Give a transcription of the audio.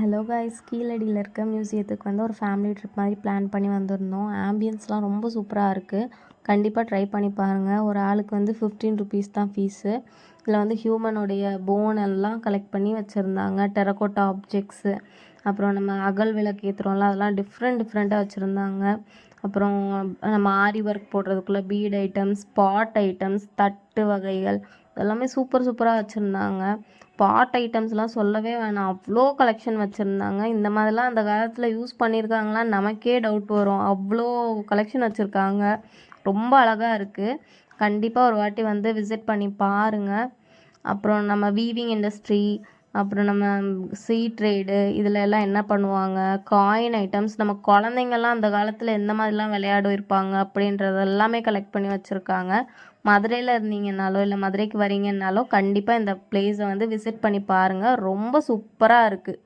Hello guys, கீழடியில் இருக்க மியூசியத்துக்கு வந்து ஒரு ஃபேமிலி ட்ரிப் மாதிரி பிளான் பண்ணி வந்திருந்தோம். ஆம்பியன்ஸ்லாம் ரொம்ப சூப்பராக இருக்குது. கண்டிப்பாக ட்ரை பண்ணி பாருங்கள். ஒரு ஆளுக்கு வந்து 15 ருபீஸ் தான் ஃபீஸு. இதில் வந்து ஹியூமனுடைய போன் எல்லாம் கலெக்ட் பண்ணி வச்சுருந்தாங்க. டெரகோட்டா ஆப்ஜெக்ட்ஸு, அப்புறம் நம்ம அகல் விளக்கு ஏற்றுறோம்ல, அதெல்லாம் டிஃப்ரெண்ட்டாக வச்சுருந்தாங்க. அப்புறம் நம்ம ஆரி ஒர்க் போடுறதுக்குள்ளே பீட் ஐட்டம்ஸ், பாட் ஐட்டம்ஸ், தட்டு வகைகள் எல்லாமே சூப்பராக வச்சுருந்தாங்க. பாட் ஐட்டம்ஸ்லாம் சொல்லவே வேணாம், அவ்வளோ கலெக்ஷன் வச்சுருந்தாங்க. இந்த மாதிரிலாம் அந்த காலத்தில் யூஸ் பண்ணியிருக்காங்களான்னு நமக்கே டவுட் வரும். அவ்வளோ கலெக்ஷன் வச்சுருக்காங்க. ரொம்ப அழகாக இருக்குது. கண்டிப்பாக ஒரு வாட்டி வந்து விசிட் பண்ணி பாருங்கள். அப்புறம் நம்ம வீவிங் இண்டஸ்ட்ரி, அப்புறம் நம்ம ட்ரேடு, இதில் எல்லாம் என்ன பண்ணுவாங்க, காயின் ஐட்டம்ஸ், நம்ம குழந்தைங்கள்லாம் அந்த காலத்தில் எந்த மாதிரிலாம் விளையாடிருப்பாங்க அப்படின்றது எல்லாமே கலெக்ட் பண்ணி வச்சுருக்காங்க. மதுரையில் இருந்தீங்கன்னாலோ இல்லை மதுரைக்கு வரீங்கன்னாலோ கண்டிப்பாக இந்த பிளேஸை வந்து விசிட் பண்ணி பாருங்கள். ரொம்ப சூப்பராக இருக்குது.